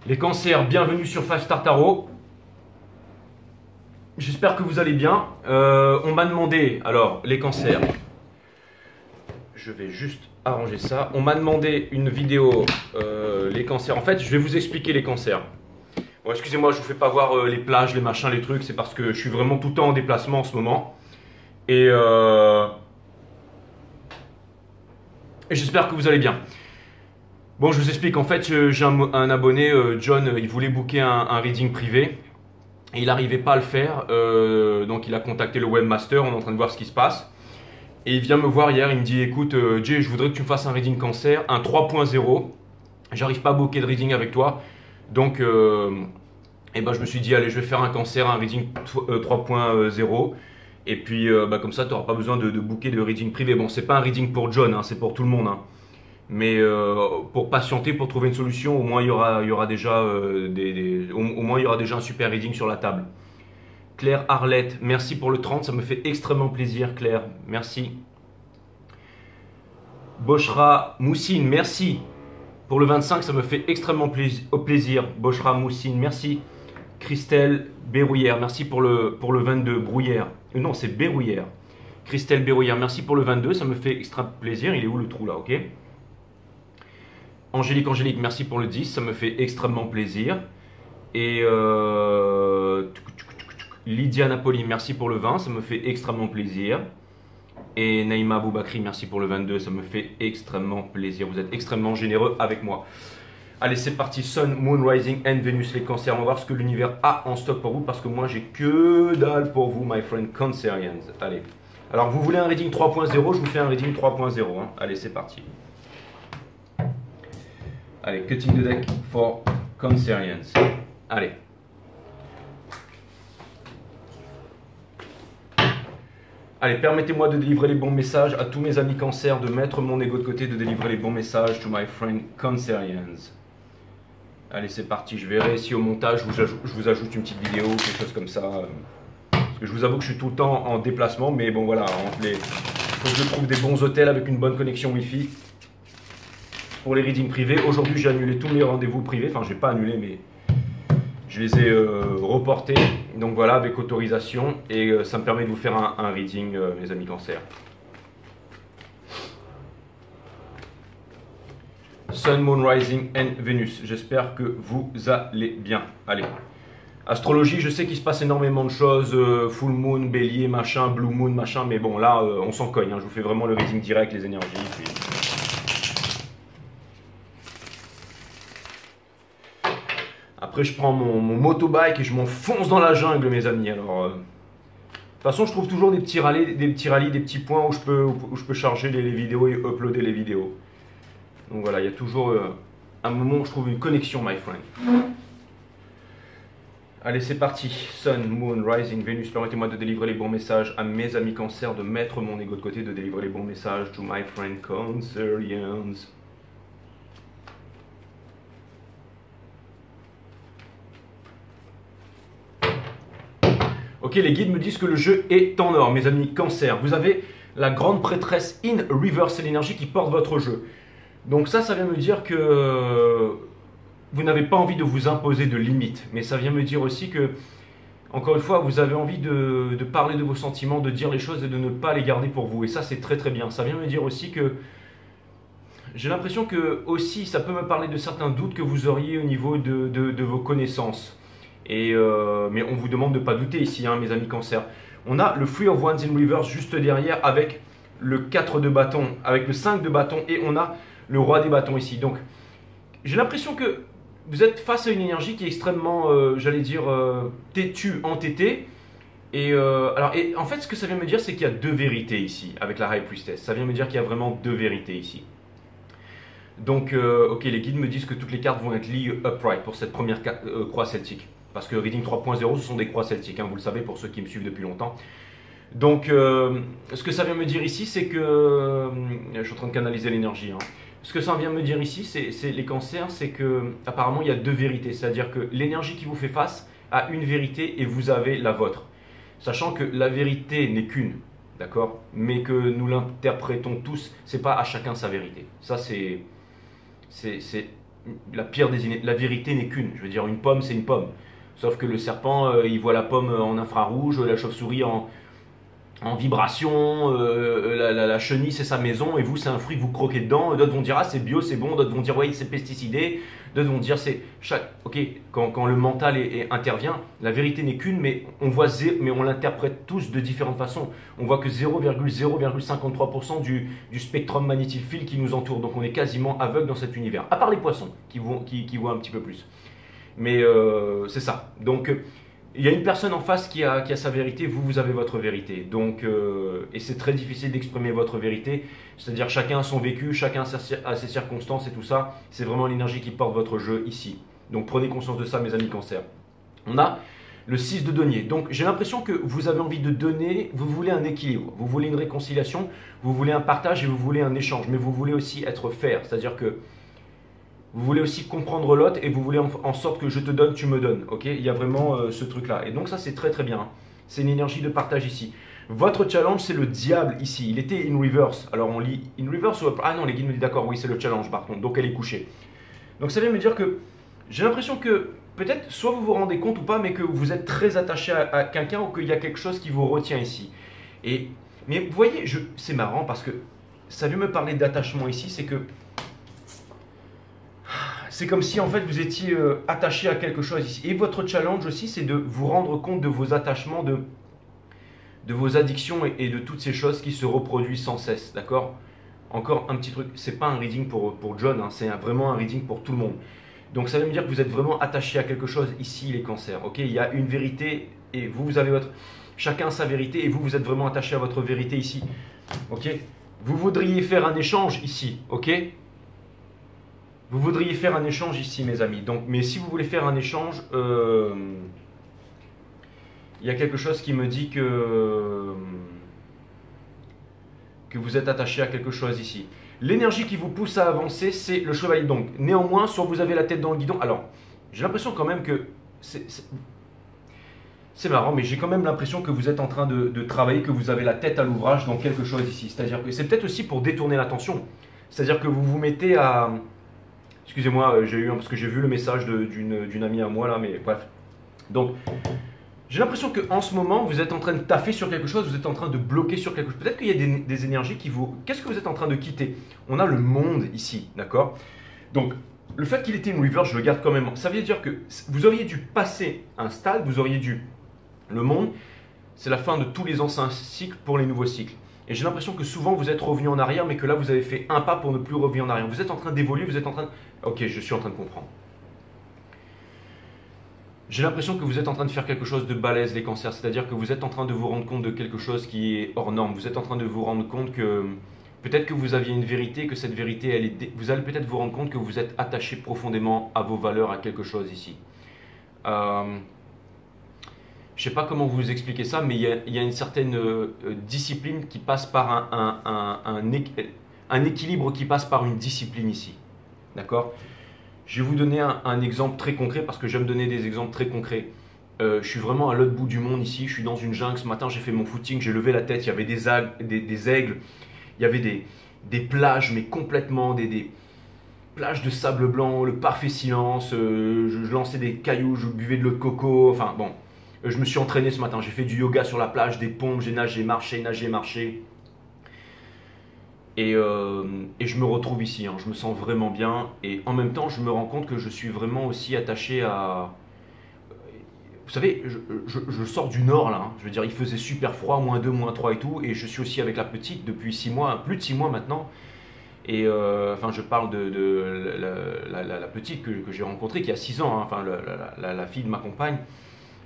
Les cancers, bienvenue sur 5 Star Tarot. J'espère que vous allez bien. On m'a demandé, alors les cancers, je vais juste arranger ça. On m'a demandé une vidéo, les cancers. En fait, je vais vous expliquer les cancers. Bon, excusez-moi, je vous fais pas voir les plages, les machins, les trucs. C'est parce que je suis vraiment tout le temps en déplacement en ce moment. Et j'espère que vous allez bien. Bon, je vous explique. En fait, j'ai un abonné, John, il voulait booker un reading privé. Et il n'arrivait pas à le faire. Donc, il a contacté le webmaster. On est en train de voir ce qui se passe. Et il vient me voir hier. Il me dit, écoute, Jay, je voudrais que tu me fasses un reading cancer, un 3.0. J'arrive pas à booker de reading avec toi. Donc, je me suis dit, allez, je vais faire un cancer, un reading 3.0. Et puis, comme ça, tu n'auras pas besoin de booker de reading privé. Bon, c'est pas un reading pour John, hein, c'est pour tout le monde. Hein. Mais pour patienter, pour trouver une solution, au moins il y aura déjà au moins il y aura déjà un super reading sur la table. Claire Arlette, merci pour le 30, ça me fait extrêmement plaisir, Claire, merci. Boshra Moussine, merci pour le 25, ça me fait extrêmement plaisir. Boshra Moussine, merci. Christelle Bérouillère, merci pour le 22. Brouillère, non, c'est Bérouillère. Christelle Bérouillère, merci pour le 22, ça me fait extrêmement plaisir. Il est où le trou là, ok? Angélique, merci pour le 10, ça me fait extrêmement plaisir. Et Lydia Napoli, merci pour le 20, ça me fait extrêmement plaisir. Et Naïma Aboubakri, merci pour le 22, ça me fait extrêmement plaisir. Vous êtes extrêmement généreux avec moi. Allez, c'est parti. Sun, Moon, Rising and Venus, les cancers. On va voir ce que l'univers a en stock pour vous parce que moi, j'ai que dalle pour vous, my friend Cancerians. Allez. Alors, vous voulez un reading 3.0, je vous fais un reading 3.0. Hein. Allez, c'est parti. Allez, cutting the deck for Cancerians. Allez. Allez, permettez-moi de délivrer les bons messages à tous mes amis Cancer, de mettre mon ego de côté, de délivrer les bons messages to my friend Cancerians. Allez, c'est parti. Je verrai si au montage, je vous ajoute une petite vidéo, quelque chose comme ça. Parce que je vous avoue que je suis tout le temps en déplacement, mais bon, voilà. Il faut que je trouve des bons hôtels avec une bonne connexion Wi-Fi. Pour les readings privés, aujourd'hui j'ai annulé tous mes rendez-vous privés, enfin j'ai pas annulé mais je les ai reportés, donc voilà avec autorisation et ça me permet de vous faire un reading mes amis Cancer. Sun, Moon, Rising and Venus, j'espère que vous allez bien. Allez, astrologie, je sais qu'il se passe énormément de choses, full moon, bélier, machin, blue moon, machin, mais bon là on s'en cogne, hein. Je vous fais vraiment le reading direct, les énergies. Puis... Après, je prends mon motobike et je m'enfonce dans la jungle, mes amis. Alors, de toute façon, je trouve toujours des petits rallyes, des petits points où je peux charger les vidéos et uploader les vidéos. Donc voilà, il y a toujours un moment où je trouve une connexion, my friend. Allez, c'est parti. Sun, Moon, Rising, Venus. Permettez-moi de délivrer les bons messages à mes amis Cancer, de mettre mon ego de côté, de délivrer les bons messages to my friend Cancerians. Ok, les guides me disent que le jeu est en or, mes amis Cancer. Vous avez la grande prêtresse in reverse, c'est l'énergie qui porte votre jeu. Donc ça vient me dire que vous n'avez pas envie de vous imposer de limites. Mais ça vient me dire aussi que, encore une fois, vous avez envie de parler de vos sentiments, de dire les choses et de ne pas les garder pour vous. Et ça, c'est très très bien. Ça vient me dire aussi que j'ai l'impression que aussi, ça peut me parler de certains doutes que vous auriez au niveau de vos connaissances. Mais on vous demande de ne pas douter ici, hein, mes amis Cancer. On a le Three of Wands in Reverse juste derrière avec le 4 de bâton, avec le 5 de bâton et on a le Roi des bâtons ici. Donc, j'ai l'impression que vous êtes face à une énergie qui est extrêmement, j'allais dire, têtue, entêtée. Et en fait, ce que ça vient me dire, c'est qu'il y a deux vérités ici avec la High Priestess. Ça vient me dire qu'il y a vraiment deux vérités ici. Donc, ok, les guides me disent que toutes les cartes vont être liées upright pour cette première croix celtique. Parce que Reading 3.0, ce sont des croix celtiques, hein, vous le savez pour ceux qui me suivent depuis longtemps. Donc, ce que ça vient me dire ici, c'est que... je suis en train de canaliser l'énergie. Hein. Ce que ça vient me dire ici, c'est les cancers, c'est que apparemment il y a deux vérités. C'est-à-dire que l'énergie qui vous fait face a une vérité et vous avez la vôtre. Sachant que la vérité n'est qu'une, d'accord? Mais que nous l'interprétons tous, c'est pas à chacun sa vérité. Ça, c'est la pire la vérité n'est qu'une. Je veux dire, une pomme, c'est une pomme. Sauf que le serpent, il voit la pomme en infrarouge, la chauve-souris en vibration, la chenille c'est sa maison et vous c'est un fruit que vous croquez dedans. D'autres vont dire ah c'est bio, c'est bon, d'autres vont dire ouais c'est pesticidé, d'autres vont dire c'est ok, quand le mental intervient, la vérité n'est qu'une, mais mais on l'interprète tous de différentes façons. On voit que 0,0,53% du spectrum magnétique field qui nous entoure, donc on est quasiment aveugle dans cet univers, à part les poissons qui voient un petit peu plus. Mais c'est ça. Donc il y a une personne en face qui a sa vérité, vous avez votre vérité. Donc, et c'est très difficile d'exprimer votre vérité. C'est-à-dire chacun a son vécu, chacun a ses circonstances et tout ça. C'est vraiment l'énergie qui porte votre jeu ici. Donc prenez conscience de ça, mes amis Cancer. On a le 6 de denier. Donc j'ai l'impression que vous avez envie de donner, vous voulez un équilibre, vous voulez une réconciliation, vous voulez un partage et vous voulez un échange. Mais vous voulez aussi être fair. C'est-à-dire que vous voulez aussi comprendre l'autre et vous voulez en sorte que je te donne, tu me donnes. Ok, il y a vraiment ce truc-là. Et donc ça, c'est très très bien. C'est une énergie de partage ici. Votre challenge, c'est le diable ici. Il était in reverse. Alors on lit in reverse ou... Ah non, les guides me disent d'accord, oui, c'est le challenge par contre. Donc elle est couchée. Donc ça vient me dire que j'ai l'impression que peut-être, soit vous vous rendez compte ou pas, mais que vous êtes très attaché à quelqu'un ou qu'il y a quelque chose qui vous retient ici. Mais vous voyez, c'est marrant parce que ça vient me parler d'attachement ici, c'est que c'est comme si en fait vous étiez attaché à quelque chose ici. Et votre challenge aussi, c'est de vous rendre compte de vos attachements, de vos addictions et de toutes ces choses qui se reproduisent sans cesse. D'accord? Encore un petit truc, c'est pas un reading pour John, hein, c'est vraiment un reading pour tout le monde. Donc ça veut me dire que vous êtes vraiment attaché à quelque chose ici, les cancers. Ok? Il y a une vérité et vous avez votre... Chacun a sa vérité et vous êtes vraiment attaché à votre vérité ici. Ok? Vous voudriez faire un échange ici. Ok? Vous voudriez faire un échange ici, mes amis. Donc, mais si vous voulez faire un échange, il y a quelque chose qui me dit que vous êtes attaché à quelque chose ici. L'énergie qui vous pousse à avancer, c'est le chevalier. Donc, néanmoins, soit vous avez la tête dans le guidon. Alors, j'ai l'impression quand même que... C'est marrant, mais j'ai quand même l'impression que vous êtes en train de travailler, que vous avez la tête à l'ouvrage dans quelque chose ici. C'est-à-dire que c'est peut-être aussi pour détourner l'attention. C'est-à-dire que vous vous mettez à... Excusez-moi, parce que j'ai vu le message d'une amie à moi là, mais bref. Donc, j'ai l'impression qu'en ce moment, vous êtes en train de taffer sur quelque chose, vous êtes en train de bloquer sur quelque chose. Peut-être qu'il y a des énergies qui vous... Qu'est-ce que vous êtes en train de quitter? On a le monde ici, d'accord? Donc, le fait qu'il était une reverse, je le garde quand même. Ça veut dire que vous auriez dû passer un stade, vous auriez dû... Le monde, c'est la fin de tous les anciens cycles pour les nouveaux cycles. Et j'ai l'impression que souvent vous êtes revenu en arrière, mais que là vous avez fait un pas pour ne plus revenir en arrière. Vous êtes en train d'évoluer, vous êtes en train de... Ok, je suis en train de comprendre. J'ai l'impression que vous êtes en train de faire quelque chose de balèze, les cancers. C'est-à-dire que vous êtes en train de vous rendre compte de quelque chose qui est hors norme. Vous êtes en train de vous rendre compte que peut-être que vous aviez une vérité, que cette vérité, vous allez peut-être vous rendre compte que vous êtes attaché profondément à vos valeurs, à quelque chose ici. Je ne sais pas comment vous expliquer ça, mais il y a une certaine discipline qui passe par un équilibre qui passe par une discipline ici. D'accord? Je vais vous donner un exemple très concret parce que j'aime donner des exemples très concrets. Je suis vraiment à l'autre bout du monde ici. Je suis dans une jungle. Ce matin, j'ai fait mon footing. J'ai levé la tête. Il y avait des aigles. Il y avait des plages, mais complètement des plages de sable blanc, le parfait silence. Je lançais des cailloux, je buvais de l'eau de coco. Enfin bon. Je me suis entraîné ce matin, j'ai fait du yoga sur la plage, des pompes, j'ai nagé, marché. Et je me retrouve ici, hein. Je me sens vraiment bien. Et en même temps, je me rends compte que je suis vraiment aussi attaché à... Vous savez, je sors du nord là, hein. Je veux dire, il faisait super froid, -2, -3 et tout. Et je suis aussi avec la petite depuis 6 mois, plus de 6 mois maintenant. Et enfin, je parle de la petite que j'ai rencontrée qui a 6 ans, hein. Enfin, la fille de ma compagne.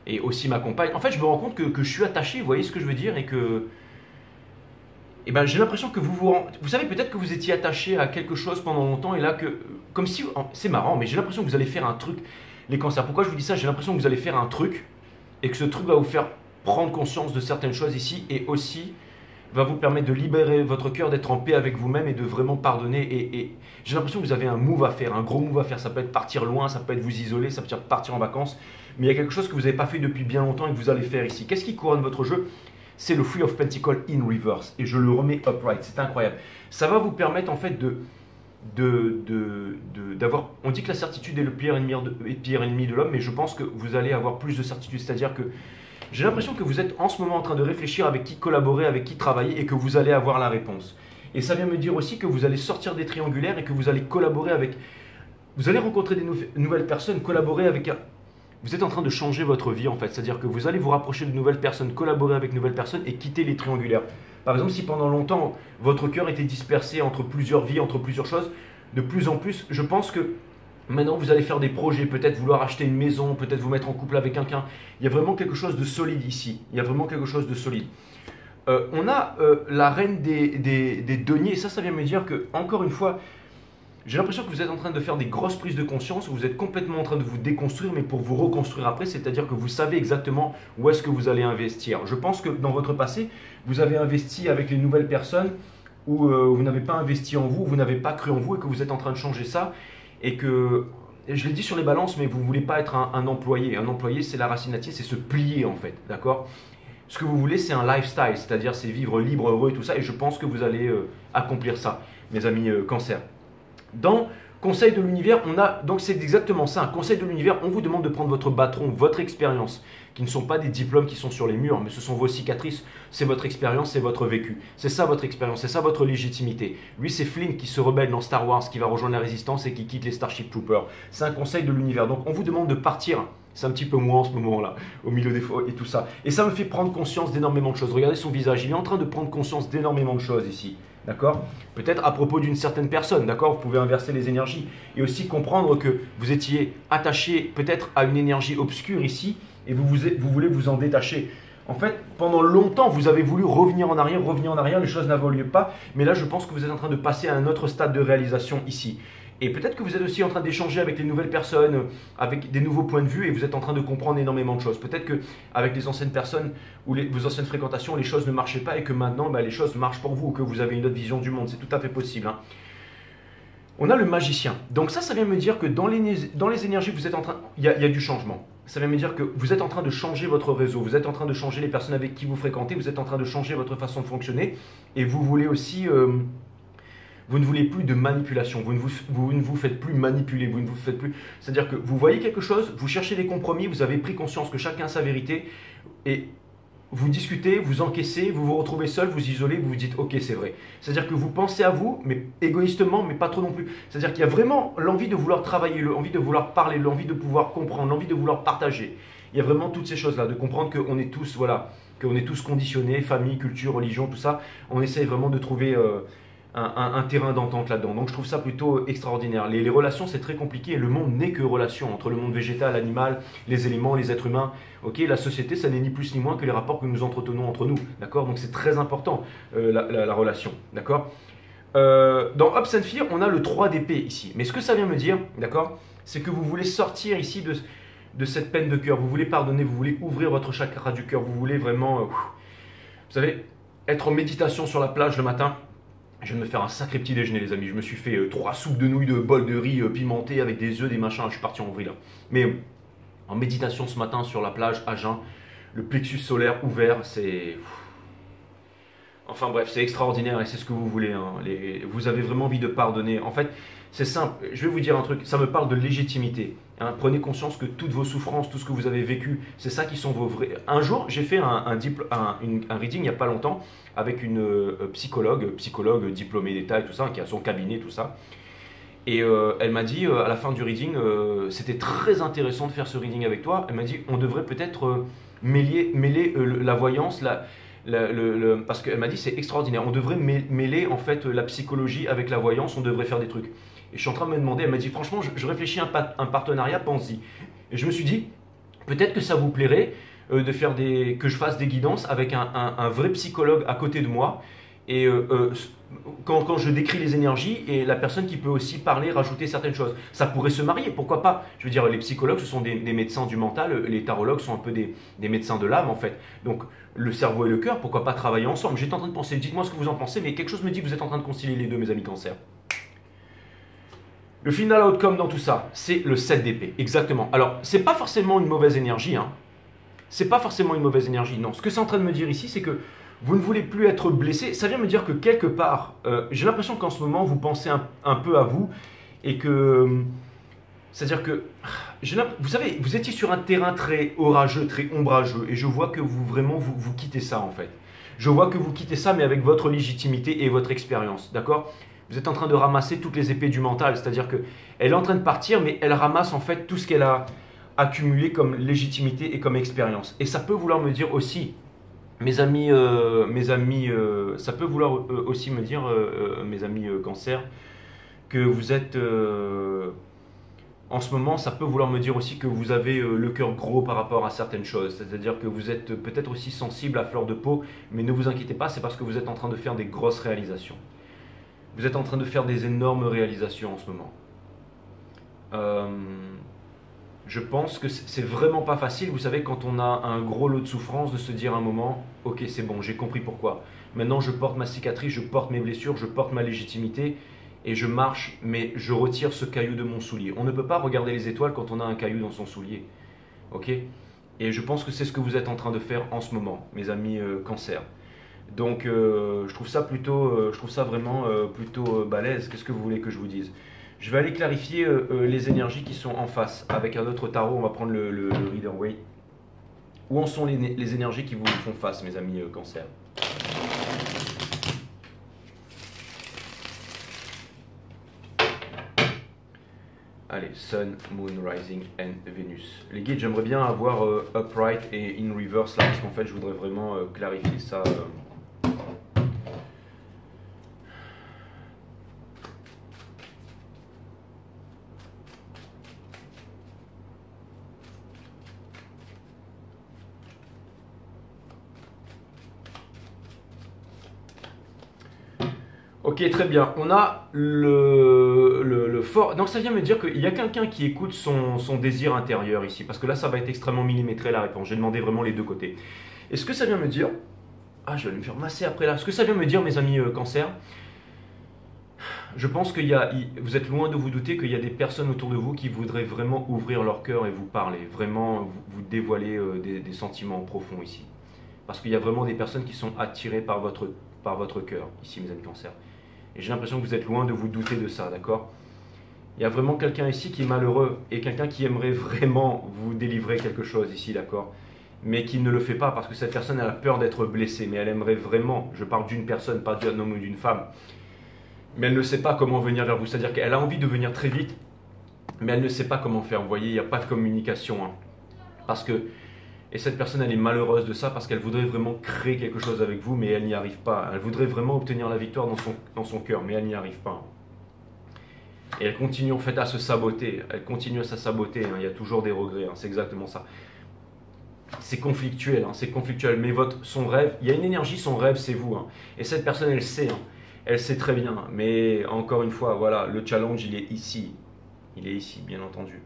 Et aussi ma compagne. En fait, je me rends compte que je suis attaché, vous voyez ce que je veux dire, et que... Eh ben, j'ai l'impression que vous savez, peut-être que vous étiez attaché à quelque chose pendant longtemps, et là que... Comme si... C'est marrant, mais j'ai l'impression que vous allez faire un truc, les cancers. Pourquoi je vous dis ça? J'ai l'impression que vous allez faire un truc, et que ce truc va vous faire prendre conscience de certaines choses ici, et aussi va vous permettre de libérer votre cœur, d'être en paix avec vous-même, et de vraiment pardonner. Et j'ai l'impression que vous avez un move à faire, un gros move à faire. Ça peut être partir loin, ça peut être vous isoler, ça peut être partir en vacances. Mais il y a quelque chose que vous n'avez pas fait depuis bien longtemps et que vous allez faire ici. Qu'est-ce qui couronne votre jeu? C'est le Three of Pentacles in reverse. Et je le remets upright. C'est incroyable. Ça va vous permettre en fait d'avoir... On dit que la certitude est le pire ennemi de l'homme, mais je pense que vous allez avoir plus de certitude. C'est-à-dire que j'ai l'impression que vous êtes en ce moment en train de réfléchir avec qui collaborer, avec qui travailler, et que vous allez avoir la réponse. Et ça vient me dire aussi que vous allez sortir des triangulaires et que vous allez collaborer avec... Vous allez rencontrer des nouvelles personnes, collaborer avec... Vous êtes en train de changer votre vie en fait. C'est-à-dire que vous allez vous rapprocher de nouvelles personnes, collaborer avec de nouvelles personnes et quitter les triangulaires. Par exemple, si pendant longtemps, votre cœur était dispersé entre plusieurs vies, entre plusieurs choses, de plus en plus, je pense que maintenant vous allez faire des projets, peut-être vouloir acheter une maison, peut-être vous mettre en couple avec quelqu'un. Il y a vraiment quelque chose de solide ici. Il y a vraiment quelque chose de solide. On a la reine des deniers, et ça vient me dire que, encore une fois, j'ai l'impression que vous êtes en train de faire des grosses prises de conscience, vous êtes complètement en train de vous déconstruire, mais pour vous reconstruire après, c'est-à-dire que vous savez exactement où est-ce que vous allez investir. Je pense que dans votre passé, vous avez investi avec les nouvelles personnes où vous n'avez pas investi en vous, vous n'avez pas cru en vous et que vous êtes en train de changer ça. Et que, je l'ai dit sur les balances, mais vous ne voulez pas être un employé. Un employé, c'est la racine latine, c'est se plier en fait, d'accord ? Ce que vous voulez, c'est un lifestyle, c'est-à-dire c'est vivre libre, heureux et tout ça. Et je pense que vous allez accomplir ça, mes amis cancer. Dans Conseil de l'univers, on a, donc c'est exactement ça, un Conseil de l'univers, on vous demande de prendre votre bâton, votre expérience, qui ne sont pas des diplômes qui sont sur les murs, mais ce sont vos cicatrices, c'est votre expérience, c'est votre vécu. C'est ça votre expérience, c'est ça votre légitimité. Lui, c'est Flynn qui se rebelle dans Star Wars, qui va rejoindre la résistance et qui quitte les Starship Troopers. C'est un Conseil de l'univers, donc on vous demande de partir. C'est un petit peu moi en ce moment-là, au milieu des fois et tout ça. Et ça me fait prendre conscience d'énormément de choses. Regardez son visage, il est en train de prendre conscience d'énormément de choses ici. D'accord ? Peut-être à propos d'une certaine personne, d'accord ? Vous pouvez inverser les énergies et aussi comprendre que vous étiez attaché peut-être à une énergie obscure ici et vous voulez vous en détacher. En fait, pendant longtemps, vous avez voulu revenir en arrière, les choses n'évoluent pas. Mais là, je pense que vous êtes en train de passer à un autre stade de réalisation ici. Et peut-être que vous êtes aussi en train d'échanger avec les nouvelles personnes, avec des nouveaux points de vue et vous êtes en train de comprendre énormément de choses. Peut-être qu'avec les anciennes personnes ou vos anciennes fréquentations, les choses ne marchaient pas et que maintenant, les choses marchent pour vous ou que vous avez une autre vision du monde. C'est tout à fait possible. Hein. On a le magicien. Donc ça vient me dire que dans les énergies, vous êtes en train, il y a du changement. Ça vient me dire que vous êtes en train de changer votre réseau, vous êtes en train de changer les personnes avec qui vous fréquentez, vous êtes en train de changer votre façon de fonctionner et vous voulez aussi... vous ne voulez plus de manipulation, vous ne vous faites plus manipuler, vous ne vous faites plus... C'est-à-dire que vous voyez quelque chose, vous cherchez des compromis, vous avez pris conscience que chacun a sa vérité et vous discutez, vous encaissez, vous vous retrouvez seul, vous isolez, vous vous dites « ok, c'est vrai ». C'est-à-dire que vous pensez à vous, mais égoïstement, mais pas trop non plus. C'est-à-dire qu'il y a vraiment l'envie de vouloir travailler, l'envie de vouloir parler, l'envie de pouvoir comprendre, l'envie de vouloir partager. Il y a vraiment toutes ces choses-là, de comprendre qu'on est tous, voilà, qu'on est tous conditionnés, famille, culture, religion, tout ça. On essaye vraiment de trouver... un terrain d'entente là-dedans. Donc je trouve ça plutôt extraordinaire. Les relations, c'est très compliqué. Le monde n'est que relation entre le monde végétal, animal, les éléments, les êtres humains. Ok, la société, ça n'est ni plus ni moins que les rapports que nous entretenons entre nous. D'accord ? Donc c'est très important, la relation. D'accord ? Dans Hope and Fear, on a le 3 d'épée ici. Mais ce que ça vient me dire, d'accord, c'est que vous voulez sortir ici de cette peine de cœur. Vous voulez pardonner, vous voulez ouvrir votre chakra du cœur. Vous voulez vraiment, vous savez, être en méditation sur la plage le matin. Je viens de me faire un sacré petit déjeuner, les amis. Je me suis fait 3 soupes de nouilles, de bol de riz pimenté avec des œufs, des machins. Je suis parti en vrille là. Mais en méditation ce matin sur la plage à jeun, le plexus solaire ouvert, c'est... Enfin bref, c'est extraordinaire et c'est ce que vous voulez. Hein. Vous avez vraiment envie de pardonner. En fait, c'est simple. Je vais vous dire un truc. Ça me parle de légitimité. Hein. Prenez conscience que toutes vos souffrances, tout ce que vous avez vécu, c'est ça qui sont vos vrais... Un jour, j'ai fait un reading il n'y a pas longtemps avec une psychologue diplômée d'État et tout ça, qui a son cabinet, tout ça. Et elle m'a dit, à la fin du reading, c'était très intéressant de faire ce reading avec toi. Elle m'a dit, on devrait peut-être mêler la voyance, parce qu'elle m'a dit, c'est extraordinaire. On devrait mêler en fait la psychologie avec la voyance, on devrait faire des trucs. Et je suis en train de me demander, elle m'a dit, franchement, je réfléchis à un partenariat, pense-y. Et je me suis dit, peut-être que ça vous plairait de faire que je fasse des guidances avec un vrai psychologue à côté de moi. Et quand je décris les énergies, et la personne qui peut aussi parler, rajouter certaines choses. Ça pourrait se marier, pourquoi pas? Je veux dire, les psychologues, ce sont des médecins du mental, les tarologues sont un peu des médecins de l'âme en fait. Donc le cerveau et le cœur, pourquoi pas travailler ensemble? J'étais en train de penser, dites-moi ce que vous en pensez, mais quelque chose me dit que vous êtes en train de concilier les deux, mes amis cancer. Le final outcome dans tout ça, c'est le 7 d'épée, exactement. Alors, c'est pas forcément une mauvaise énergie, hein. C'est pas forcément une mauvaise énergie, non. Ce que c'est en train de me dire ici, c'est que Vous ne voulez plus être blessé. Ça vient me dire que quelque part, j'ai l'impression qu'en ce moment, vous pensez un peu à vous et que... C'est-à-dire que, vous savez, vous étiez sur un terrain très orageux, très ombrageux, et je vois que vous vraiment, vous quittez ça en fait. Je vois que vous quittez ça, mais avec votre légitimité et votre expérience, d'accord? Vous êtes en train de ramasser toutes les épées du mental, c'est-à-dire que elle est en train de partir, mais elle ramasse en fait tout ce qu'elle a accumulé comme légitimité et comme expérience. Et ça peut vouloir me dire aussi, ça peut vouloir aussi me dire, mes amis cancer, que vous êtes en ce moment, ça peut vouloir me dire aussi que vous avez le cœur gros par rapport à certaines choses. C'est-à-dire que vous êtes peut-être aussi sensible à fleur de peau, mais ne vous inquiétez pas, c'est parce que vous êtes en train de faire des grosses réalisations. Vous êtes en train de faire des énormes réalisations en ce moment. Je pense que c'est vraiment pas facile, vous savez, quand on a un gros lot de souffrance, de se dire un moment, ok, c'est bon, j'ai compris pourquoi. Maintenant, je porte ma cicatrice, je porte mes blessures, je porte ma légitimité, et je marche, mais je retire ce caillou de mon soulier. On ne peut pas regarder les étoiles quand on a un caillou dans son soulier. Ok? Et je pense que c'est ce que vous êtes en train de faire en ce moment, mes amis cancer. Donc, je trouve ça vraiment plutôt balèze. Qu'est-ce que vous voulez que je vous dise? Je vais aller clarifier les énergies qui sont en face. Avec un autre tarot, on va prendre le Rider-Waite. Où en sont les énergies qui vous font face, mes amis cancer? Allez, Sun, Moon, Rising and Venus. Les guides, j'aimerais bien avoir Upright et In Reverse là, parce qu'en fait, je voudrais vraiment clarifier ça. Ok, très bien. On a le fort. Donc ça vient me dire qu'il y a quelqu'un qui écoute son désir intérieur ici. Parce que là, ça va être extrêmement millimétré la réponse. J'ai demandé vraiment les deux côtés. Et ce que ça vient me dire... Ah, je vais me faire masser après là. Ce que ça vient me dire, mes amis cancer, je pense que vous êtes loin de vous douter qu'il y a des personnes autour de vous qui voudraient vraiment ouvrir leur cœur et vous parler. Vraiment vous dévoiler des sentiments profonds ici. Parce qu'il y a vraiment des personnes qui sont attirées par votre cœur ici, mes amis cancer. Et j'ai l'impression que vous êtes loin de vous douter de ça, d'accord? Il y a vraiment quelqu'un ici qui est malheureux et quelqu'un qui aimerait vraiment vous délivrer quelque chose ici, d'accord? Mais qui ne le fait pas parce que cette personne elle a peur d'être blessée, mais elle aimerait vraiment, je parle d'une personne, pas d'un homme ou d'une femme, mais elle ne sait pas comment venir vers vous. C'est-à-dire qu'elle a envie de venir très vite, mais elle ne sait pas comment faire. Vous voyez, il n'y a pas de communication. Hein. Parce que... Et cette personne, elle est malheureuse de ça parce qu'elle voudrait vraiment créer quelque chose avec vous, mais elle n'y arrive pas. Elle voudrait vraiment obtenir la victoire dans son cœur, mais elle n'y arrive pas. Et elle continue en fait à se saboter. Elle continue à se saboter. Hein. Il y a toujours des regrets. Hein. C'est exactement ça. C'est conflictuel. Hein. C'est conflictuel. Mais son rêve, il y a une énergie, son rêve, c'est vous. Hein. Et cette personne, elle sait. Hein. Elle sait très bien. Mais encore une fois, voilà, le challenge, il est ici. Il est ici, bien entendu.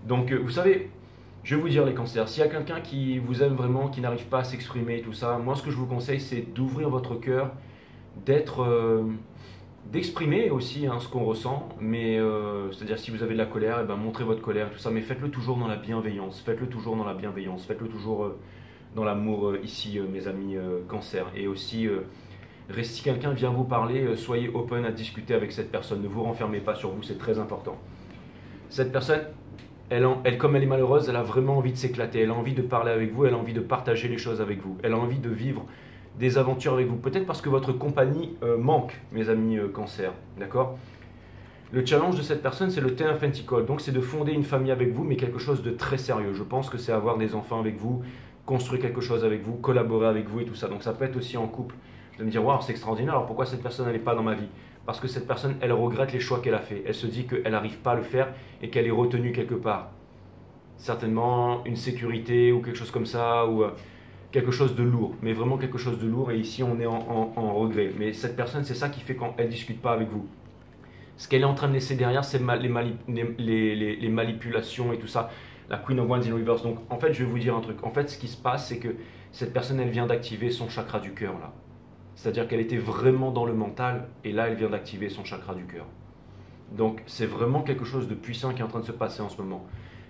Donc, vous savez... Je vais vous dire les cancers, s'il y a quelqu'un qui vous aime vraiment, qui n'arrive pas à s'exprimer et tout ça, moi ce que je vous conseille c'est d'ouvrir votre cœur, d'exprimer aussi hein, ce qu'on ressent, mais c'est-à-dire si vous avez de la colère, eh ben, montrez votre colère et tout ça, mais faites-le toujours dans la bienveillance, faites-le toujours dans la bienveillance, faites-le toujours dans l'amour ici mes amis cancer. Et aussi, si quelqu'un vient vous parler, soyez open à discuter avec cette personne, ne vous renfermez pas sur vous, c'est très important. Cette personne... comme elle est malheureuse, elle a vraiment envie de s'éclater, elle a envie de parler avec vous, elle a envie de partager les choses avec vous, elle a envie de vivre des aventures avec vous. Peut-être parce que votre compagnie manque, mes amis cancer, d'accord? Le challenge de cette personne, c'est le Ten of Pentacles, donc c'est de fonder une famille avec vous, mais quelque chose de très sérieux. Je pense que c'est avoir des enfants avec vous, construire quelque chose avec vous, collaborer avec vous et tout ça. Donc ça peut être aussi en couple. De me dire, waouh, c'est extraordinaire, alors pourquoi cette personne n'est pas dans ma vie? Parce que cette personne, elle regrette les choix qu'elle a fait. Elle se dit qu'elle n'arrive pas à le faire et qu'elle est retenue quelque part. Certainement une sécurité ou quelque chose comme ça, ou quelque chose de lourd. Mais vraiment quelque chose de lourd, et ici on est en regret. Mais cette personne, c'est ça qui fait quand elle ne discute pas avec vous. Ce qu'elle est en train de laisser derrière, c'est les manipulations et tout ça. La Queen of Wands in Reverse. Donc en fait, je vais vous dire un truc. En fait, ce qui se passe, c'est que cette personne, elle vient d'activer son chakra du cœur là. C'est-à-dire qu'elle était vraiment dans le mental et là, elle vient d'activer son chakra du cœur. Donc, c'est vraiment quelque chose de puissant qui est en train de se passer en ce moment.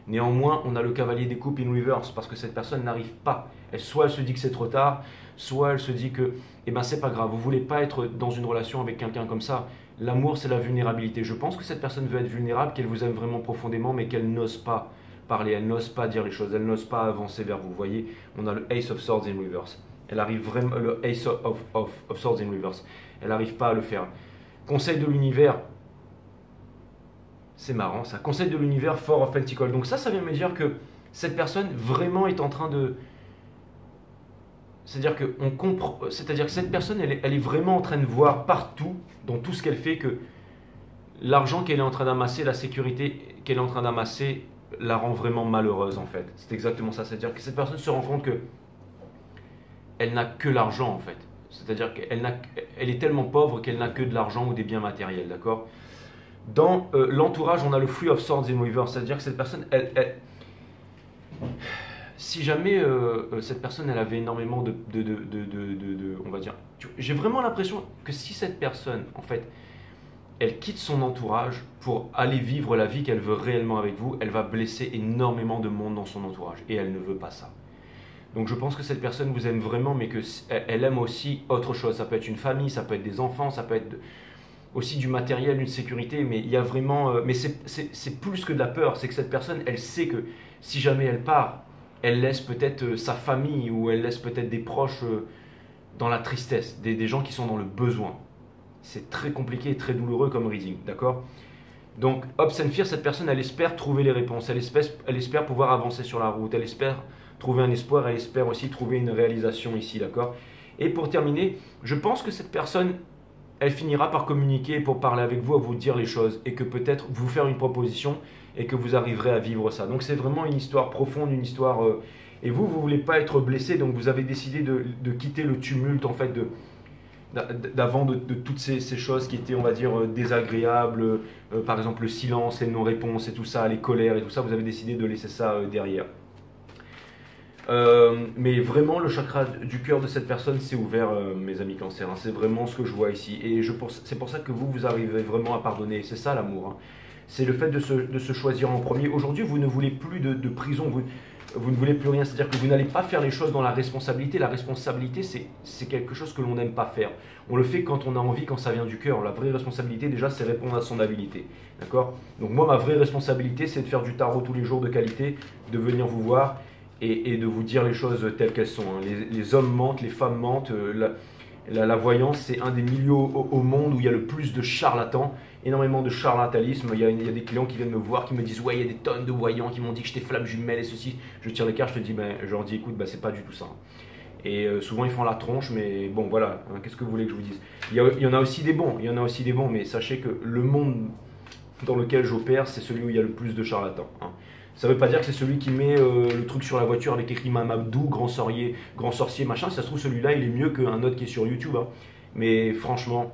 Néanmoins, on a le cavalier des coupes in reverse parce que cette personne n'arrive pas. Soit elle se dit que c'est trop tard, soit elle se dit que eh ben, c'est pas grave, vous ne voulez pas être dans une relation avec quelqu'un comme ça. L'amour, c'est la vulnérabilité. Je pense que cette personne veut être vulnérable, qu'elle vous aime vraiment profondément, mais qu'elle n'ose pas parler, elle n'ose pas dire les choses, elle n'ose pas avancer vers vous. Vous voyez, on a le Ace of Swords in reverse. Elle arrive vraiment, le Ace of Swords in reverse. Elle n'arrive pas à le faire. Conseil de l'univers. C'est marrant ça. Conseil de l'univers, Four of Pentacles. Donc ça vient me dire que cette personne vraiment est en train de... C'est-à-dire que cette personne, elle est vraiment en train de voir partout, dans tout ce qu'elle fait, que l'argent qu'elle est en train d'amasser, la sécurité qu'elle est en train d'amasser, la rend vraiment malheureuse en fait. C'est exactement ça. C'est-à-dire que cette personne se rend compte que elle n'a que l'argent en fait. C'est-à-dire qu'elle est tellement pauvre qu'elle n'a que de l'argent ou des biens matériels, d'accord? Dans l'entourage, on a le Three of Swords in Reverse. C'est-à-dire que cette personne, si jamais cette personne, elle avait énormément on va dire, j'ai vraiment l'impression que si cette personne, en fait, elle quitte son entourage pour aller vivre la vie qu'elle veut réellement avec vous, elle va blesser énormément de monde dans son entourage et elle ne veut pas ça. Donc je pense que cette personne vous aime vraiment, mais qu'elle aime aussi autre chose. Ça peut être une famille, ça peut être des enfants, ça peut être aussi du matériel, une sécurité, mais il y a vraiment... mais c'est plus que de la peur, c'est que cette personne, elle sait que si jamais elle part, elle laisse peut-être sa famille ou elle laisse peut-être des proches dans la tristesse, des gens qui sont dans le besoin. C'est très compliqué et très douloureux comme reading, d'accord? Donc, Hopes and Fear, cette personne, elle espère trouver les réponses, elle espère pouvoir avancer sur la route, elle espère trouver un espoir, elle espère aussi trouver une réalisation ici, d'accord? Et pour terminer, je pense que cette personne, elle finira par communiquer, pour parler avec vous, à vous dire les choses, et que peut-être vous faire une proposition, et que vous arriverez à vivre ça. Donc c'est vraiment une histoire profonde, une histoire... et vous ne voulez pas être blessé, donc vous avez décidé de quitter le tumulte, en fait, d'avant de toutes ces choses qui étaient, on va dire, désagréables, par exemple le silence, les non-réponses et tout ça, les colères et tout ça, vous avez décidé de laisser ça derrière. Mais vraiment, le chakra du cœur de cette personne s'est ouvert, mes amis cancer. Hein. C'est vraiment ce que je vois ici. Et c'est pour ça que vous arrivez vraiment à pardonner. C'est ça l'amour. Hein. C'est le fait de se choisir en premier. Aujourd'hui, vous ne voulez plus de prison. Vous ne voulez plus rien. C'est-à-dire que vous n'allez pas faire les choses dans la responsabilité. La responsabilité, c'est quelque chose que l'on n'aime pas faire. On le fait quand on a envie, quand ça vient du cœur. La vraie responsabilité, déjà, c'est répondre à son habilité. D'accord? Donc moi, ma vraie responsabilité, c'est de faire du tarot tous les jours de qualité, de venir vous voir et de vous dire les choses telles qu'elles sont. Hein. Les hommes mentent, les femmes mentent. La voyance, c'est un des milieux au monde où il y a le plus de charlatans, énormément de charlatanisme. Il y a des clients qui viennent me voir, qui me disent « Ouais, il y a des tonnes de voyants qui m'ont dit que j'étais flamme jumelle et ceci. » Je tire les cartes, je leur dis « Écoute, c'est pas du tout ça. » Et souvent, ils font la tronche, mais bon, voilà. Hein, qu'est-ce que vous voulez que je vous dise? Il y en a aussi des bons, mais sachez que le monde dans lequel j'opère, c'est celui où il y a le plus de charlatans. Hein. Ça ne veut pas dire que c'est celui qui met le truc sur la voiture avec écrit Mamadou, grand sorcier, machin. Si ça se trouve, celui-là, il est mieux qu'un autre qui est sur YouTube. Hein. Mais franchement,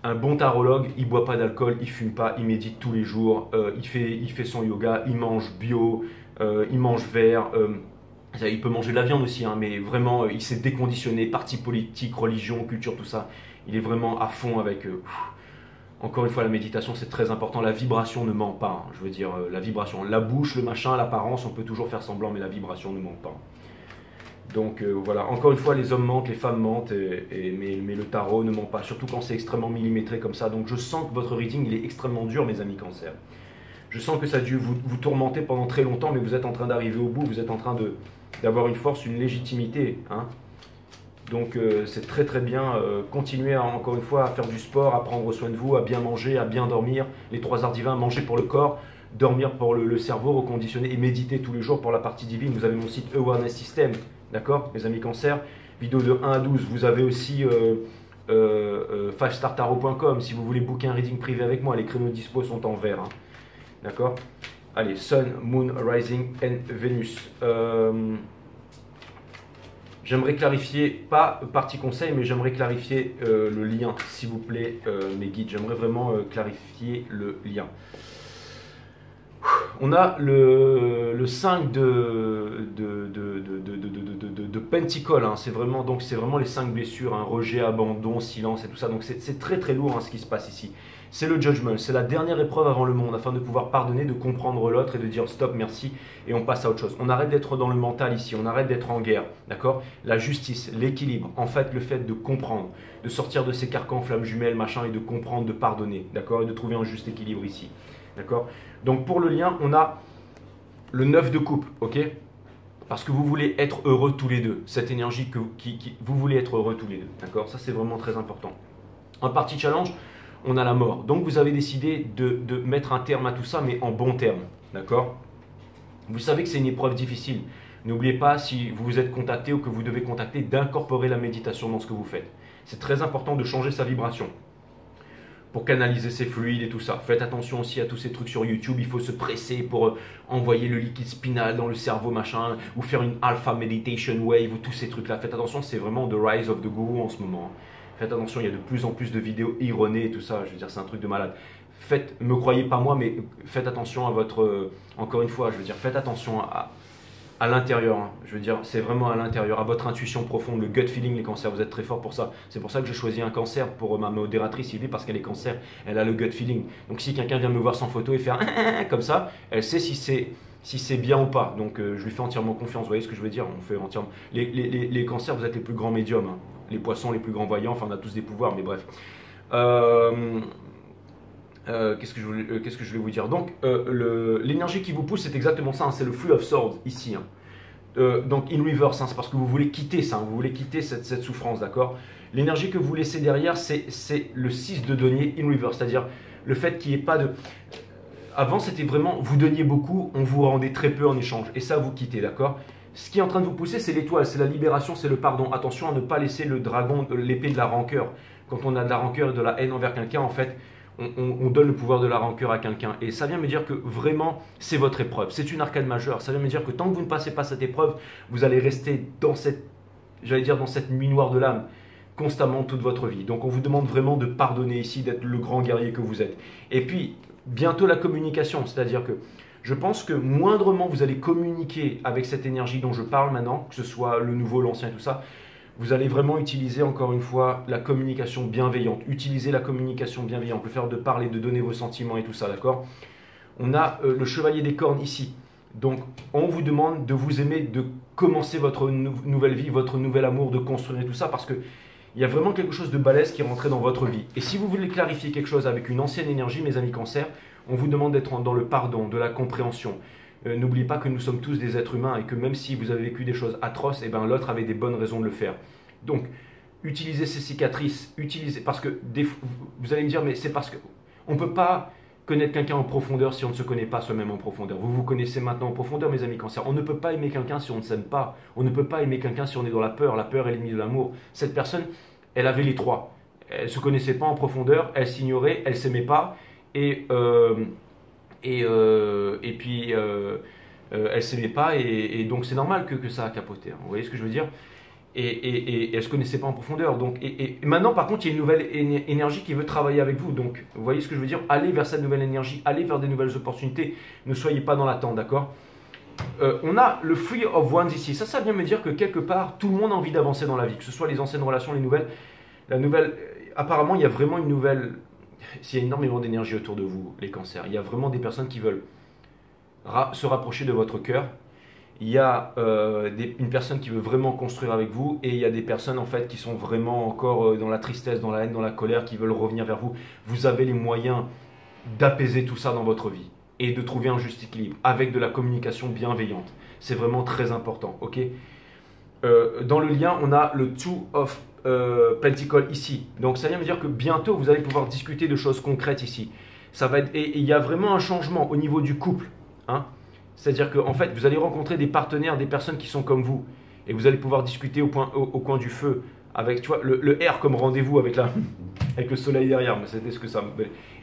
un bon tarologue, il ne boit pas d'alcool, il ne fume pas, il médite tous les jours, il fait son yoga, il mange bio, il mange vert. Il peut manger de la viande aussi, hein, mais vraiment, il s'est déconditionné, parti politique, religion, culture, tout ça. Il est vraiment à fond avec... Encore une fois, la méditation, c'est très important. La vibration ne ment pas. Hein. Je veux dire, la vibration. La bouche, le machin, l'apparence, on peut toujours faire semblant, mais la vibration ne ment pas. Donc voilà, encore une fois, les hommes mentent, les femmes mentent, mais le tarot ne ment pas. Surtout quand c'est extrêmement millimétré comme ça. Donc je sens que votre reading, il est extrêmement dur, mes amis cancer. Je sens que ça a dû vous tourmenter pendant très longtemps, mais vous êtes en train d'arriver au bout. Vous êtes en train d'avoir une force, une légitimité. Hein. Donc c'est très très bien, continuez encore une fois à faire du sport, à prendre soin de vous, à bien manger, à bien dormir, les 3 arts divins, manger pour le corps, dormir pour le cerveau, reconditionner et méditer tous les jours pour la partie divine. Vous avez mon site Awareness System, d'accord mes amis cancer, vidéo de 1 à 12, vous avez aussi 5startarot.com si vous voulez booker un reading privé avec moi, les créneaux dispo sont en vert, hein. D'accord. Allez, Sun, Moon, Rising and Venus. J'aimerais clarifier, pas partie conseil, mais j'aimerais clarifier le lien, s'il vous plaît, mes guides. J'aimerais vraiment clarifier le lien. On a le 5 de Pentacle, hein. C'est vraiment les 5 blessures, hein, rejet, abandon, silence et tout ça. Donc c'est très très lourd hein, ce qui se passe ici. C'est le judgment, c'est la dernière épreuve avant le monde, afin de pouvoir pardonner, de comprendre l'autre et de dire stop, merci, et on passe à autre chose. On arrête d'être dans le mental ici, on arrête d'être en guerre, d'accord? La justice, l'équilibre, en fait, le fait de comprendre, de sortir de ces carcans, flammes jumelles, machin, et de comprendre, de pardonner, d'accord? Et de trouver un juste équilibre ici, d'accord? Donc pour le lien, on a le 9 de coupe, ok? Parce que vous voulez être heureux tous les deux, cette énergie vous voulez être heureux tous les deux, d'accord? Ça c'est vraiment très important. En partie challenge, on a la mort. Donc vous avez décidé de mettre un terme à tout ça, mais en bon terme. D'accord? Vous savez que c'est une épreuve difficile. N'oubliez pas, si vous vous êtes contacté ou que vous devez contacter, d'incorporer la méditation dans ce que vous faites. C'est très important de changer sa vibration pour canaliser ses fluides et tout ça. Faites attention aussi à tous ces trucs sur YouTube. Il faut se presser pour envoyer le liquide spinal dans le cerveau, machin, ou faire une alpha meditation wave, ou tous ces trucs-là. Faites attention, c'est vraiment the rise of the guru en ce moment. Faites attention, il y a de plus en plus de vidéos erronées et tout ça. Je veux dire, c'est un truc de malade. Me croyez pas moi, mais faites attention à votre... encore une fois, je veux dire, faites attention à l'intérieur. Hein. Je veux dire, c'est vraiment à l'intérieur, à votre intuition profonde, le gut feeling, les cancers. Vous êtes très fort pour ça. C'est pour ça que j'ai choisi un cancer pour ma modératrice Sylvie, parce qu'elle est cancer. Elle a le gut feeling. Donc si quelqu'un vient me voir sans photo et faire comme ça, elle sait si c'est bien ou pas. Donc je lui fais entièrement confiance. Vous voyez ce que je veux dire? On fait entièrement... Les cancers, vous êtes les plus grands médiums. Hein. Les poissons, les plus grands voyants, enfin on a tous des pouvoirs, mais bref. Qu'est-ce que je voulais vous dire? Donc, l'énergie qui vous pousse, c'est exactement ça, hein, c'est le flux of swords, ici. Hein. Donc, in reverse, hein, c'est parce que vous voulez quitter ça, hein, vous voulez quitter cette souffrance, d'accord? L'énergie que vous laissez derrière, c'est le 6 de denier in reverse, c'est-à-dire le fait qu'il n'y ait pas de... Avant, c'était vraiment, vous donniez beaucoup, on vous rendait très peu en échange, et ça, vous quittez, d'accord? Ce qui est en train de vous pousser, c'est l'étoile, c'est la libération, c'est le pardon. Attention à ne pas laisser le dragon, l'épée de la rancœur. Quand on a de la rancœur et de la haine envers quelqu'un, en fait, on donne le pouvoir de la rancœur à quelqu'un. Et ça vient me dire que vraiment, c'est votre épreuve. C'est une arcane majeure. Ça vient me dire que tant que vous ne passez pas cette épreuve, vous allez rester dans cette, j'allais dire, dans cette nuit noire de l'âme, constamment toute votre vie. Donc on vous demande vraiment de pardonner ici, d'être le grand guerrier que vous êtes. Et puis, bientôt la communication, c'est-à-dire que je pense que moindrement vous allez communiquer avec cette énergie dont je parle maintenant, que ce soit le nouveau, l'ancien et tout ça, vous allez vraiment utiliser encore une fois la communication bienveillante. Utilisez la communication bienveillante, le faire de parler, de donner vos sentiments et tout ça, d'accord? On a le chevalier des cornes ici. Donc on vous demande de vous aimer, de commencer votre nouvelle vie, votre nouvel amour, de construire et tout ça, parce que il y a vraiment quelque chose de balèze qui est rentré dans votre vie. Et si vous voulez clarifier quelque chose avec une ancienne énergie, mes amis cancer, on vous demande d'être dans le pardon, de la compréhension. N'oubliez pas que nous sommes tous des êtres humains et que même si vous avez vécu des choses atroces, eh ben, l'autre avait des bonnes raisons de le faire. Donc, utilisez ces cicatrices, parce que vous allez me dire, mais c'est parce que on ne peut pas connaître quelqu'un en profondeur si on ne se connaît pas soi-même en profondeur. Vous vous connaissez maintenant en profondeur, mes amis cancer. On ne peut pas aimer quelqu'un si on ne s'aime pas. On ne peut pas aimer quelqu'un si on est dans la peur. La peur est l'ennemi de l'amour. Cette personne, elle avait les trois. Elle ne se connaissait pas en profondeur, elle s'ignorait, elle ne s'aimait pas. Et puis elle s'aimait pas et donc c'est normal que ça a capoté. Hein. Vous voyez ce que je veux dire? Et elle se connaissait pas en profondeur. Donc, et maintenant par contre il y a une nouvelle énergie qui veut travailler avec vous. Donc vous voyez ce que je veux dire? Allez vers cette nouvelle énergie, allez vers des nouvelles opportunités. Ne soyez pas dans l'attente, d'accord? On a le Free of Wands ici. Ça vient me dire que quelque part tout le monde a envie d'avancer dans la vie, que ce soit les anciennes relations, les nouvelles. La nouvelle, apparemment il y a vraiment une nouvelle. S'il y a énormément d'énergie autour de vous, les cancers, il y a vraiment des personnes qui veulent se rapprocher de votre cœur. Il y a une personne qui veut vraiment construire avec vous et il y a des personnes en fait qui sont vraiment encore dans la tristesse, dans la haine, dans la colère, qui veulent revenir vers vous. Vous avez les moyens d'apaiser tout ça dans votre vie et de trouver un juste équilibre avec de la communication bienveillante. C'est vraiment très important, ok? Dans le lien, on a le Two of Pentacle ici. Donc ça vient me dire que bientôt vous allez pouvoir discuter de choses concrètes ici. Ça va être, et il y a vraiment un changement au niveau du couple. Hein. C'est-à-dire qu'en fait, vous allez rencontrer des partenaires, des personnes qui sont comme vous. Et vous allez pouvoir discuter au coin du feu. Avec, tu vois, le R comme rendez-vous avec le soleil derrière. Mais c'était ce que ça me...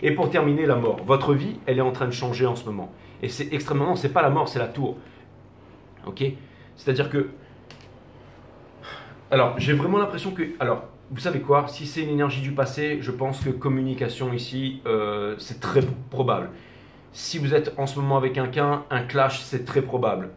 Et pour terminer, la mort. Votre vie, elle est en train de changer en ce moment. Et c'est extrêmement... Non, c'est pas la mort, c'est la tour. Ok? C'est-à-dire que... Alors, j'ai vraiment l'impression que... Alors, vous savez quoi? Si c'est une énergie du passé, je pense que communication ici, c'est très probable. Si vous êtes en ce moment avec quelqu'un, un clash, c'est très probable.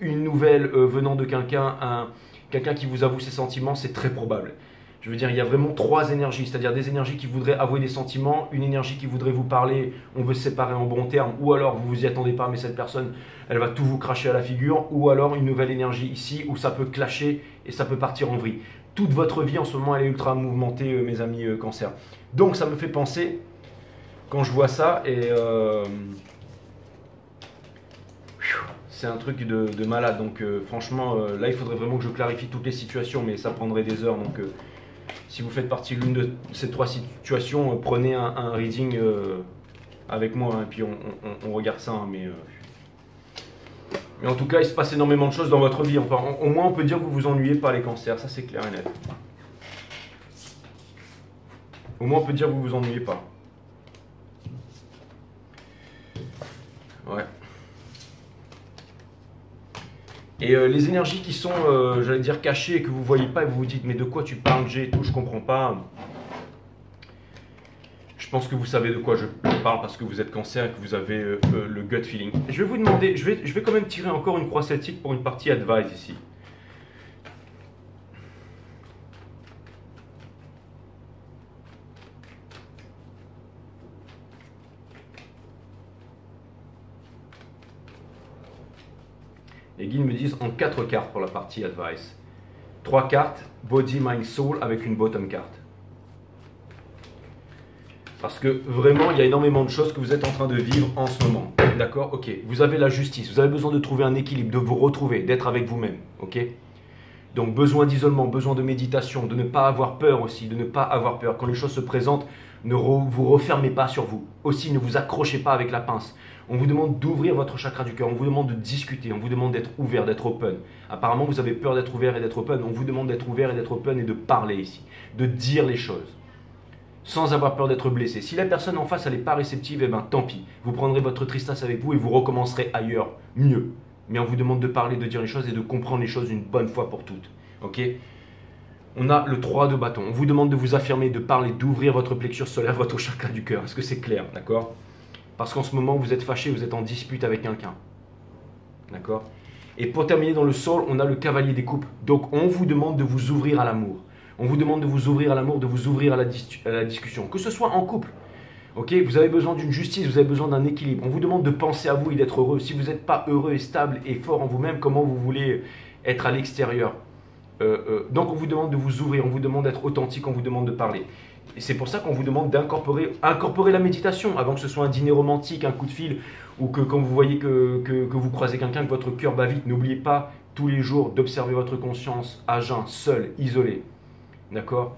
Une nouvelle venant de quelqu'un, quelqu'un qui vous avoue ses sentiments, c'est très probable. Je veux dire, il y a vraiment trois énergies, c'est-à-dire des énergies qui voudraient avouer des sentiments, une énergie qui voudrait vous parler, on veut se séparer en bons termes, ou alors vous vous y attendez pas, mais cette personne, elle va tout vous cracher à la figure, ou alors une nouvelle énergie ici où ça peut clasher et ça peut partir en vrille. Toute votre vie en ce moment, elle est ultra mouvementée, mes amis Cancer. Donc ça me fait penser, quand je vois ça, et c'est un truc de malade. Donc franchement, là, il faudrait vraiment que je clarifie toutes les situations, mais ça prendrait des heures. Donc si vous faites partie de l'une de ces trois situations, prenez un reading avec moi, hein, et puis on regarde ça. Hein, mais en tout cas, il se passe énormément de choses dans votre vie. Enfin, au moins, on peut dire que vous vous ennuyez pas, les cancers. Ça, c'est clair et net. Au moins, on peut dire que vous vous ennuyez pas. Ouais. Et les énergies qui sont, j'allais dire, cachées et que vous ne voyez pas et vous vous dites, mais de quoi tu parles, G et tout, je comprends pas. Je pense que vous savez de quoi je parle parce que vous êtes cancer et que vous avez le gut feeling. Je vais vous demander, je vais quand même tirer encore une croix celtique pour une partie advice ici. Les guides me disent en 4 cartes pour la partie advice. 3 cartes, body, mind, soul avec une bottom carte. Parce que vraiment, il y a énormément de choses que vous êtes en train de vivre en ce moment. D'accord? Ok. Vous avez la justice, vous avez besoin de trouver un équilibre, de vous retrouver, d'être avec vous-même. Ok? Donc besoin d'isolement, besoin de méditation, de ne pas avoir peur aussi, de ne pas avoir peur. Quand les choses se présentent, ne vous refermez pas sur vous. Aussi, ne vous accrochez pas avec la pince. On vous demande d'ouvrir votre chakra du cœur, on vous demande de discuter, on vous demande d'être ouvert, d'être open. Apparemment, vous avez peur d'être ouvert et d'être open. On vous demande d'être ouvert et d'être open et de parler ici, de dire les choses, sans avoir peur d'être blessé. Si la personne en face, elle n'est pas réceptive, eh ben tant pis. Vous prendrez votre tristesse avec vous et vous recommencerez ailleurs, mieux. Mais on vous demande de parler, de dire les choses et de comprendre les choses une bonne fois pour toutes. Ok? On a le 3 de bâton. On vous demande de vous affirmer, de parler, d'ouvrir votre plexus solaire, votre chakra du cœur. Est-ce que c'est clair? D'accord? Parce qu'en ce moment, vous êtes fâché, vous êtes en dispute avec quelqu'un. D'accord? Et pour terminer dans le soul, on a le cavalier des coupes. Donc, on vous demande de vous ouvrir à l'amour. On vous demande de vous ouvrir à l'amour, de vous ouvrir à la discussion. Que ce soit en couple. Ok? Vous avez besoin d'une justice, vous avez besoin d'un équilibre. On vous demande de penser à vous et d'être heureux. Si vous n'êtes pas heureux et stable et fort en vous-même, comment vous voulez être à l'extérieur? Donc on vous demande de vous ouvrir, on vous demande d'être authentique, on vous demande de parler. Et c'est pour ça qu'on vous demande d'incorporer la méditation avant que ce soit un dîner romantique, un coup de fil, ou que quand vous voyez que vous croisez quelqu'un, que votre cœur bat vite, n'oubliez pas tous les jours d'observer votre conscience à jeun, seul, isolé. D'accord?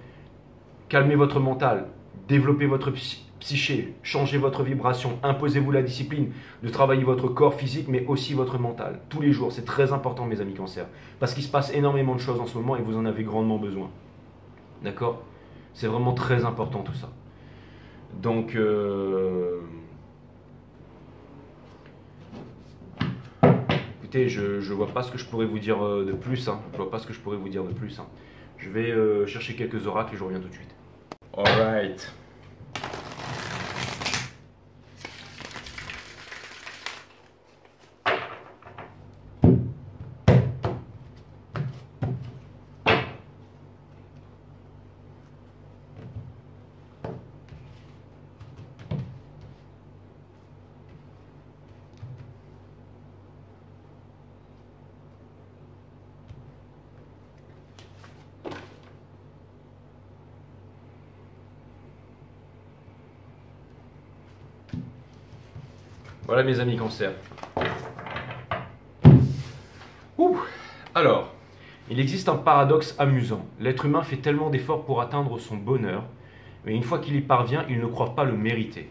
Calmez votre mental, développez votre psyché, changez votre vibration, imposez-vous la discipline de travailler votre corps physique mais aussi votre mental. Tous les jours, c'est très important mes amis cancers. Parce qu'il se passe énormément de choses en ce moment et vous en avez grandement besoin. D'accord? C'est vraiment très important tout ça. Donc, écoutez, je vois pas ce que je pourrais vous dire de plus. Hein. Je vois pas ce que je pourrais vous dire de plus. Hein. Je vais chercher quelques oracles et je reviens tout de suite. Alright. Voilà mes amis cancers. Alors, il existe un paradoxe amusant. L'être humain fait tellement d'efforts pour atteindre son bonheur, mais une fois qu'il y parvient, il ne croit pas le mériter.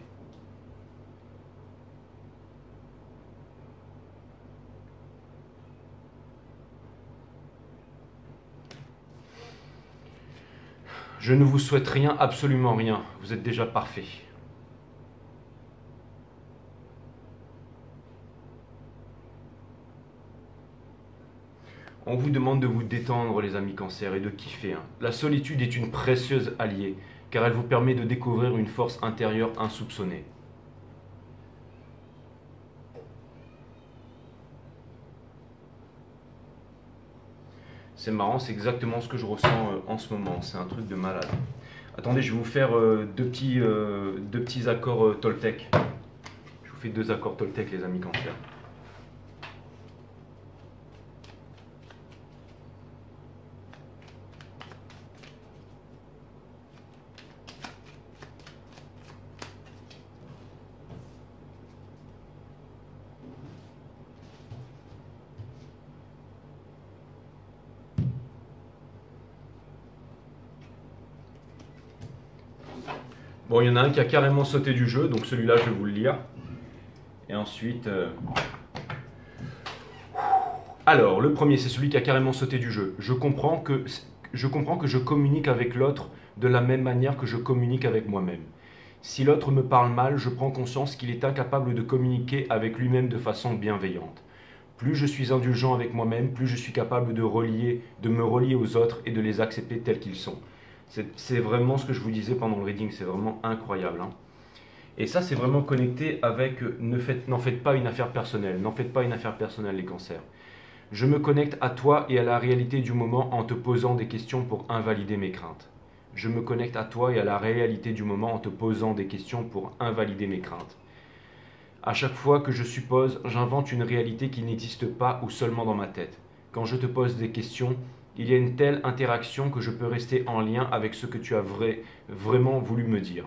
Je ne vous souhaite rien, absolument rien. Vous êtes déjà parfait. On vous demande de vous détendre les amis cancers et de kiffer. Hein. La solitude est une précieuse alliée car elle vous permet de découvrir une force intérieure insoupçonnée. C'est marrant, c'est exactement ce que je ressens en ce moment. C'est un truc de malade. Attendez, je vais vous faire deux petits accords Toltec. Je vous fais deux accords Toltec, les amis Cancer. Bon, il y en a un qui a carrément sauté du jeu, donc celui-là, je vais vous le lire. Et ensuite... Alors, le premier, c'est celui qui a carrément sauté du jeu. Je comprends que je communique avec l'autre de la même manière que je communique avec moi-même. Si l'autre me parle mal, je prends conscience qu'il est incapable de communiquer avec lui-même de façon bienveillante. Plus je suis indulgent avec moi-même, plus je suis capable de me relier aux autres et de les accepter tels qu'ils sont. C'est vraiment ce que je vous disais pendant le reading, c'est vraiment incroyable. Hein. Et ça, c'est vraiment connecté avec n'en faites pas une affaire personnelle. N'en faites pas une affaire personnelle, les cancers. Je me connecte à toi et à la réalité du moment en te posant des questions pour invalider mes craintes. Je me connecte à toi et à la réalité du moment en te posant des questions pour invalider mes craintes. À chaque fois que je suppose, j'invente une réalité qui n'existe pas ou seulement dans ma tête. Quand je te pose des questions, il y a une telle interaction que je peux rester en lien avec ce que tu as vraiment voulu me dire.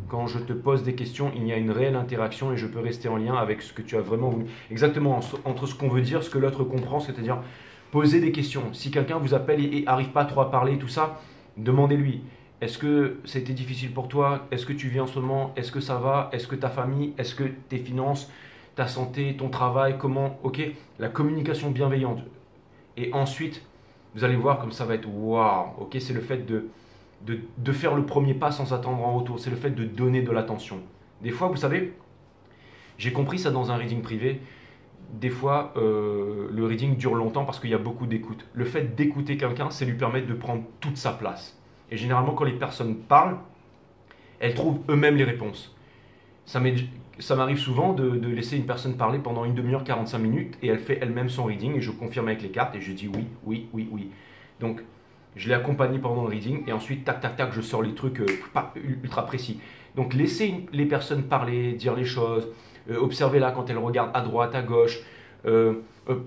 Quand je te pose des questions, il y a une réelle interaction et je peux rester en lien avec ce que tu as vraiment voulu. Exactement, entre ce qu'on veut dire, ce que l'autre comprend, c'est-à-dire poser des questions. Si quelqu'un vous appelle et n'arrive pas trop à parler, tout ça, demandez-lui. Est-ce que c'était difficile pour toi? Est-ce que tu vis en ce moment? Est-ce que ça va? Est-ce que ta famille? Est-ce que tes finances? Ta santé? Ton travail? Comment? Ok, la communication bienveillante. Et ensuite, vous allez voir comme ça va être waouh. Ok, c'est le fait de faire le premier pas sans attendre en retour. C'est le fait de donner de l'attention. Des fois, vous savez, j'ai compris ça dans un reading privé. Des fois, le reading dure longtemps parce qu'il y a beaucoup d'écoute. Le fait d'écouter quelqu'un, c'est lui permettre de prendre toute sa place. Et généralement, quand les personnes parlent, elles trouvent eux-mêmes les réponses. Ça m'arrive souvent de laisser une personne parler pendant une demi-heure, 45 minutes, et elle fait elle-même son reading, et je confirme avec les cartes, et je dis oui, oui, oui, oui. Donc, je l'ai accompagné pendant le reading, et ensuite, tac, tac, tac, je sors les trucs pas ultra précis. Donc, laissez les personnes parler, dire les choses, observez-la quand elles regardent à droite, à gauche,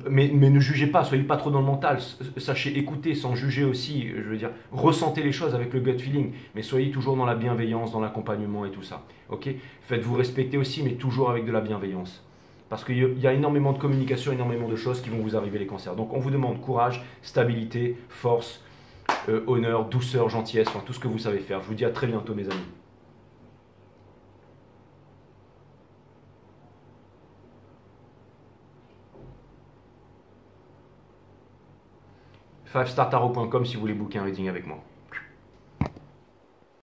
mais ne jugez pas, soyez pas trop dans le mental, sachez écouter sans juger aussi, je veux dire, ressentez les choses avec le gut feeling, mais soyez toujours dans la bienveillance, dans l'accompagnement et tout ça, ok? Faites-vous respecter aussi, mais toujours avec de la bienveillance. Parce qu'il y a énormément de communication, énormément de choses qui vont vous arriver les cancers. Donc on vous demande courage, stabilité, force, honneur, douceur, gentillesse, enfin tout ce que vous savez faire. Je vous dis à très bientôt mes amis. 5startarot.com si vous voulez booker un reading avec moi.